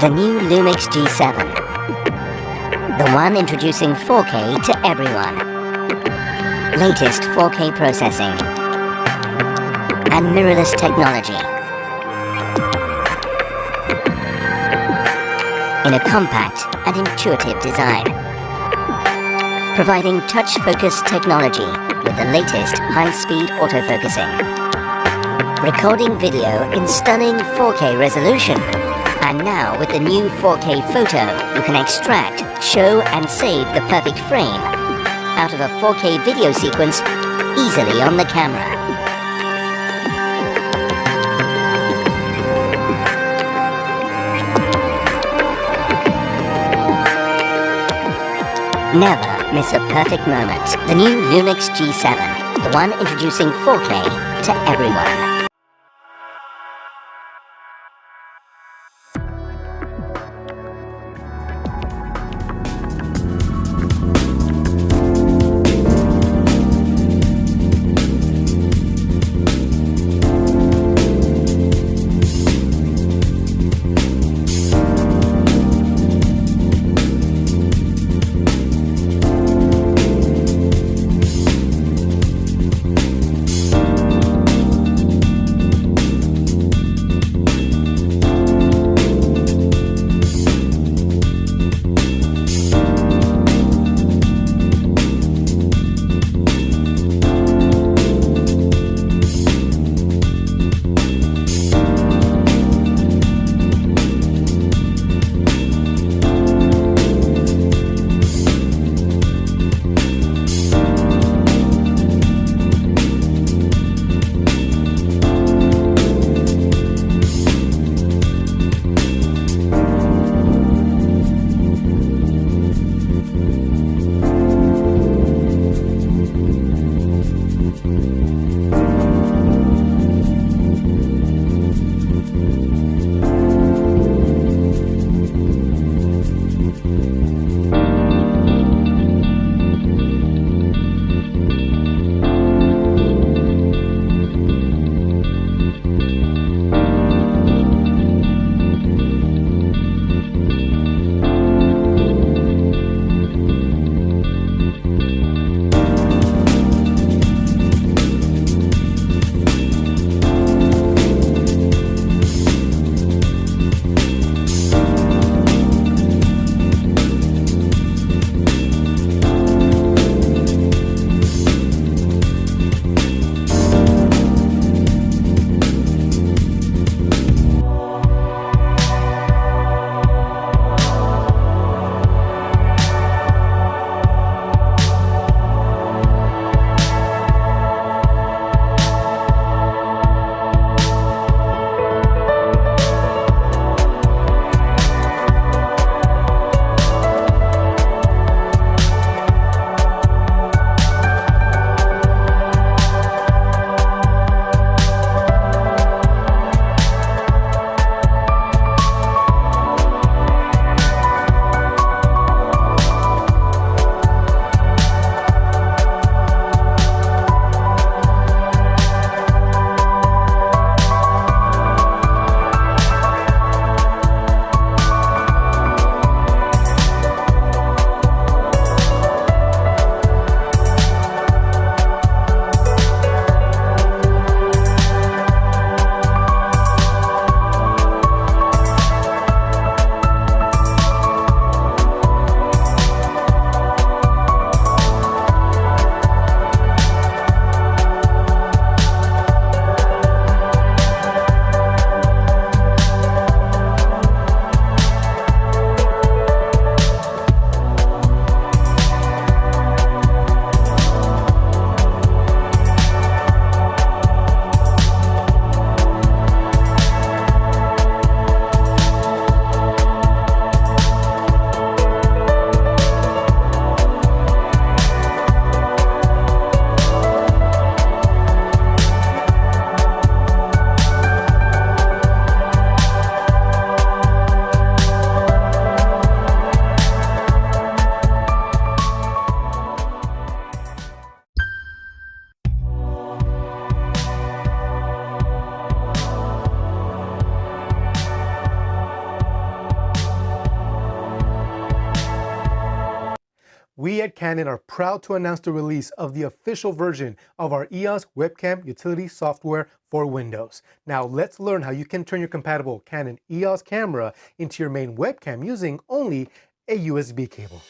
The new LUMIX G7. The one introducing 4K to everyone. Latest 4K processing. And mirrorless technology. In a compact and intuitive design. Providing touch focus technology with the latest high-speed autofocusing. Recording video in stunning 4K resolution. And now with the new 4K photo, you can extract, show and save the perfect frame out of a 4K video sequence easily on the camera. Never miss a perfect moment. The new LUMIX G7, the one introducing 4K to everyone. We at Canon are proud to announce the release of the official version of our EOS webcam utility software for Windows. Now let's learn how you can turn your compatible Canon EOS camera into your main webcam using only a USB cable.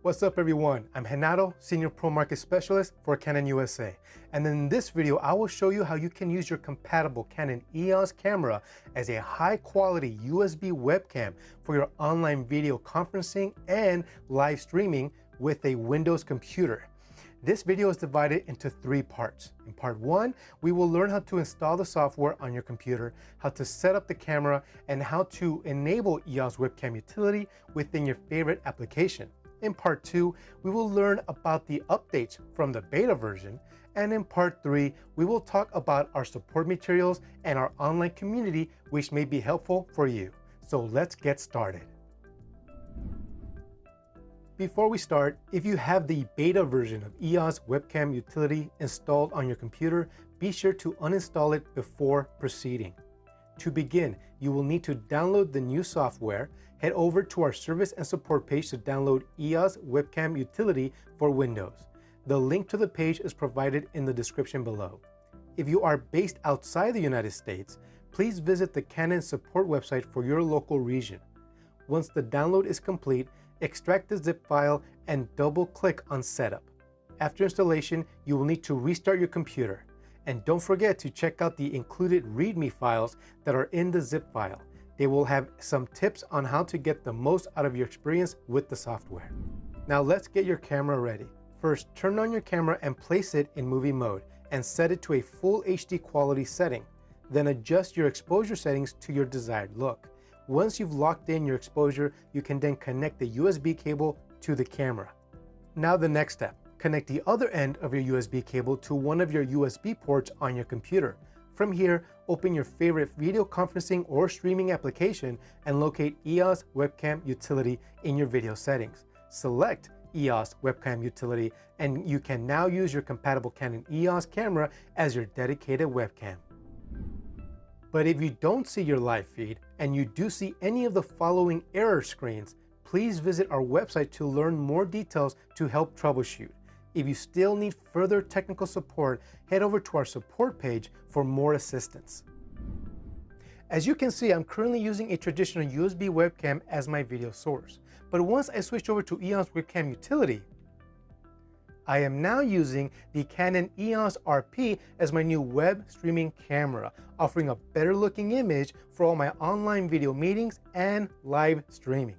What's up everyone, I'm Renato, Senior Pro Market Specialist for Canon USA. And in this video, I will show you how you can use your compatible Canon EOS camera as a high quality USB webcam for your online video conferencing and live streaming with a Windows computer. This video is divided into 3 parts. In part 1, we will learn how to install the software on your computer, how to set up the camera, and how to enable EOS webcam utility within your favorite application. In part 2, we will learn about the updates from the beta version, and in part 3, we will talk about our support materials and our online community, which may be helpful for you. So let's get started. Before we start, if you have the beta version of EOS webcam utility installed on your computer, be sure to uninstall it before proceeding. To begin, you will need to download the new software. Head over to our service and support page to download EOS webcam utility for Windows. The link to the page is provided in the description below. If you are based outside the United States, please visit the Canon support website for your local region. Once the download is complete, extract the zip file and double-click on Setup. After installation, you will need to restart your computer. And don't forget to check out the included README files that are in the zip file. They will have some tips on how to get the most out of your experience with the software. Now let's get your camera ready. First, turn on your camera and place it in movie mode and set it to a full HD quality setting. Then adjust your exposure settings to your desired look. Once you've locked in your exposure, you can then connect the USB cable to the camera. Now the next step. Connect the other end of your USB cable to one of your USB ports on your computer. From here, open your favorite video conferencing or streaming application and locate EOS webcam utility in your video settings. Select EOS webcam utility and you can now use your compatible Canon EOS camera as your dedicated webcam. But if you don't see your live feed and you do see any of the following error screens, please visit our website to learn more details to help troubleshoot. If you still need further technical support, head over to our support page for more assistance. As you can see, I'm currently using a traditional USB webcam as my video source. But once I switched over to EOS webcam utility, I am now using the Canon EOS RP as my new web streaming camera, offering a better looking image for all my online video meetings and live streaming.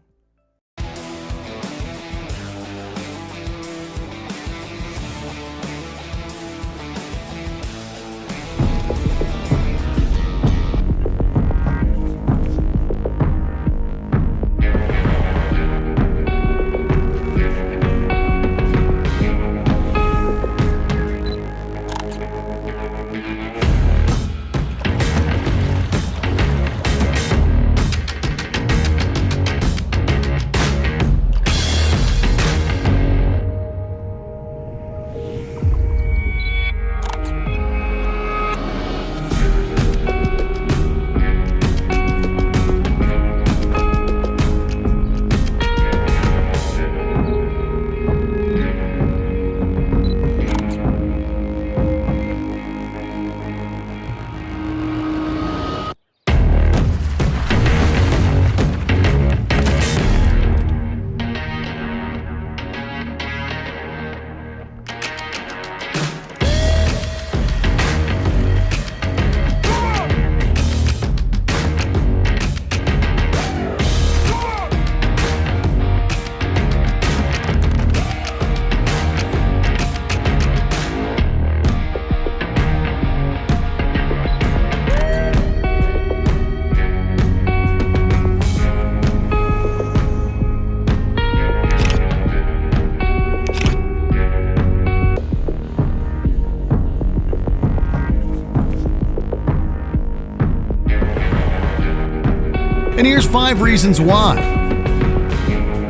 And here's 5 reasons why.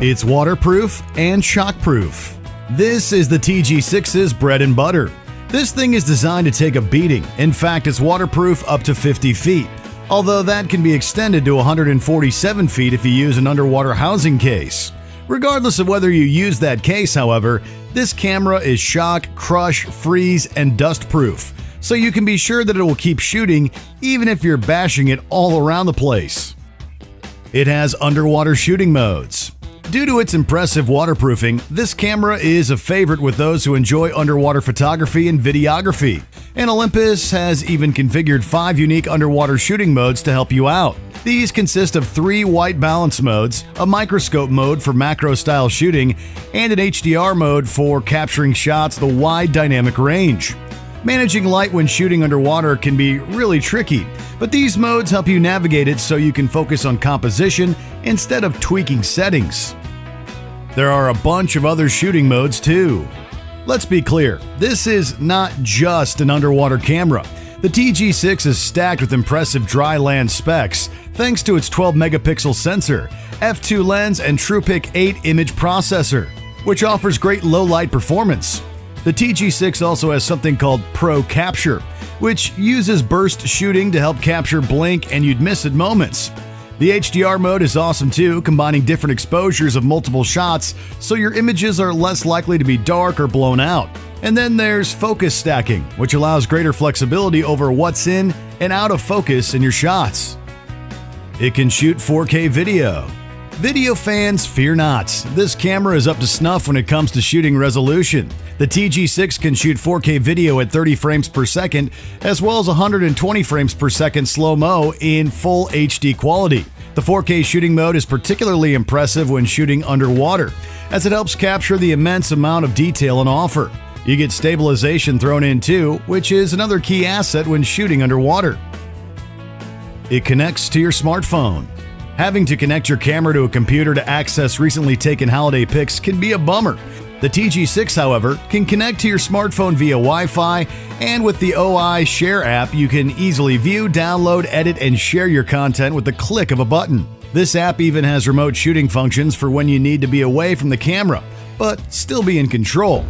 It's waterproof and shockproof. This is the TG6's bread and butter. This thing is designed to take a beating. In fact, it's waterproof up to 50 feet, although that can be extended to 147 feet if you use an underwater housing case. Regardless of whether you use that case, however, this camera is shock, crush, freeze, and dust proof, so you can be sure that it will keep shooting even if you're bashing it all around the place. It has underwater shooting modes. Due to its impressive waterproofing, this camera is a favorite with those who enjoy underwater photography and videography, and Olympus has even configured 5 unique underwater shooting modes to help you out. These consist of 3 white balance modes, a microscope mode for macro-style shooting, and an HDR mode for capturing shots the wide dynamic range. Managing light when shooting underwater can be really tricky, but these modes help you navigate it so you can focus on composition instead of tweaking settings. There are a bunch of other shooting modes too. Let's be clear, this is not just an underwater camera. The TG6 is stacked with impressive dry land specs thanks to its 12 megapixel sensor, f2 lens, and TruePic 8 image processor, which offers great low light performance. The TG6 also has something called Pro Capture, which uses burst shooting to help capture blink and you'd miss it moments. The HDR mode is awesome too, combining different exposures of multiple shots so your images are less likely to be dark or blown out. And then there's focus stacking, which allows greater flexibility over what's in and out of focus in your shots. It can shoot 4K video. Video fans, fear not. This camera is up to snuff when it comes to shooting resolution. The TG6 can shoot 4K video at 30 frames per second, as well as 120 frames per second slow-mo in full HD quality. The 4K shooting mode is particularly impressive when shooting underwater, as it helps capture the immense amount of detail on offer. You get stabilization thrown in too, which is another key asset when shooting underwater. It connects to your smartphone. Having to connect your camera to a computer to access recently taken holiday pics can be a bummer. The TG6, however, can connect to your smartphone via Wi-Fi, and with the OI Share app, you can easily view, download, edit, and share your content with the click of a button. This app even has remote shooting functions for when you need to be away from the camera, but still be in control.